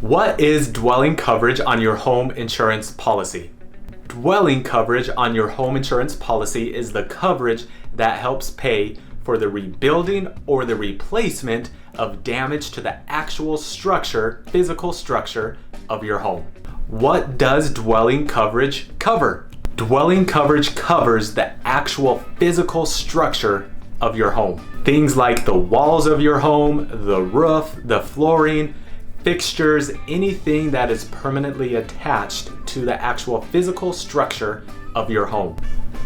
What is dwelling coverage on your home insurance policy? Dwelling coverage on your home insurance policy is the coverage that helps pay for the rebuilding or the replacement of damage to the actual structure, physical structure of your home. What does dwelling coverage cover? Dwelling coverage covers the actual physical structure of your home. Things like the walls of your home, the roof, the flooring, fixtures, anything that is permanently attached to the actual physical structure of your home.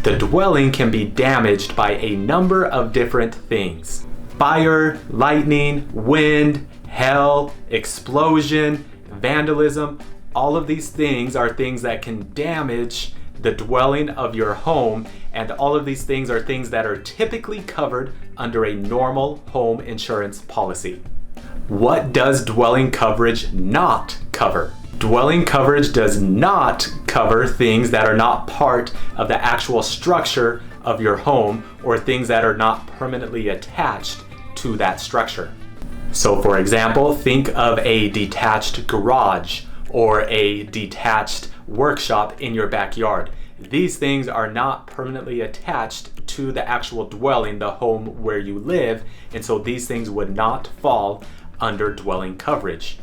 The dwelling can be damaged by a number of different things. Fire, lightning, wind, hail, explosion, vandalism. All of these things are things that can damage the dwelling of your home, and all of these things are things that are typically covered under a normal home insurance policy. What does dwelling coverage not cover? Dwelling coverage does not cover things that are not part of the actual structure of your home or things that are not permanently attached to that structure. So for example, think of a detached garage or a detached workshop in your backyard. These things are not permanently attached to the actual dwelling, the home where you live, and so these things would not fall under dwelling coverage.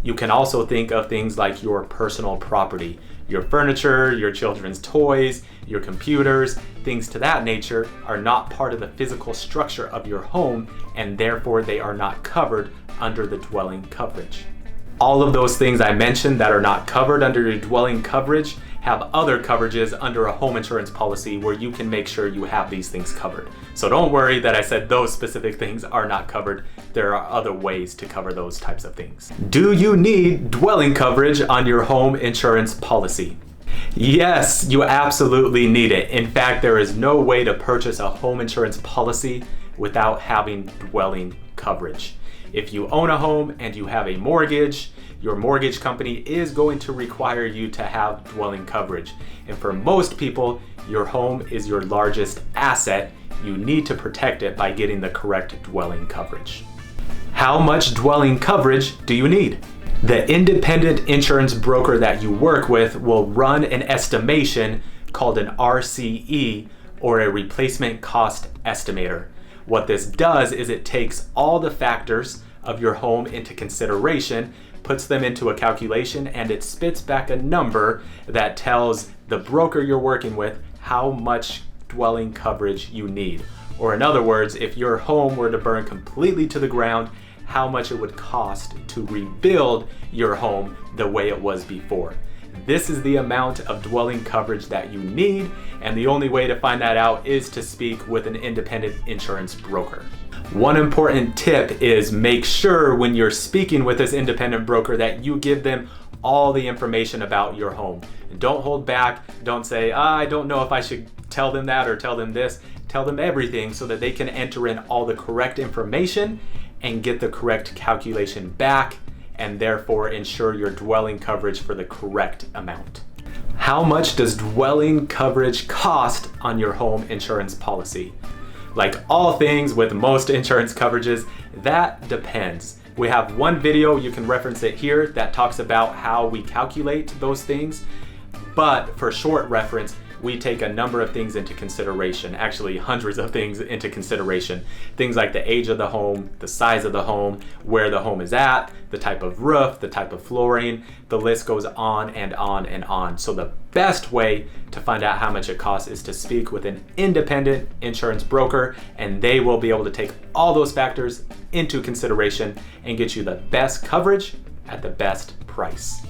You can also think of things like your personal property, your furniture, your children's toys, your computers, things to that nature are not part of the physical structure of your home, and therefore they are not covered under the dwelling coverage. All of those things I mentioned that are not covered under your dwelling coverage have other coverages under a home insurance policy where you can make sure you have these things covered. So don't worry that I said those specific things are not covered. There are other ways to cover those types of things. Do you need dwelling coverage on your home insurance policy? Yes, you absolutely need it. In fact, there is no way to purchase a home insurance policy without having dwelling coverage. If you own a home and you have a mortgage, your mortgage company is going to require you to have dwelling coverage. And for most people, your home is your largest asset. You need to protect it by getting the correct dwelling coverage. How much dwelling coverage do you need? The independent insurance broker that you work with will run an estimation called an RCE, or a replacement cost estimator. What this does is it takes all the factors of your home into consideration, puts them into a calculation, and it spits back a number that tells the broker you're working with how much dwelling coverage you need. Or in other words, if your home were to burn completely to the ground, how much it would cost to rebuild your home the way it was before. This is the amount of dwelling coverage that you need, and the only way to find that out is to speak with an independent insurance broker. One important tip is make sure when you're speaking with this independent broker that you give them all the information about your home. Don't hold back. Don't say, I don't know if I should tell them that or tell them this. Tell them everything so that they can enter in all the correct information and get the correct calculation back, and therefore ensure your dwelling coverage for the correct amount. How much does dwelling coverage cost on your home insurance policy? Like all things with most insurance coverages, that depends. We have one video, you can reference it here, that talks about how we calculate those things. But for short reference, we take a number of things into consideration, actually hundreds of things into consideration. Things like the age of the home, the size of the home, where the home is at, the type of roof, the type of flooring, the list goes on and on and on. So the best way to find out how much it costs is to speak with an independent insurance broker, and they will be able to take all those factors into consideration and get you the best coverage at the best price.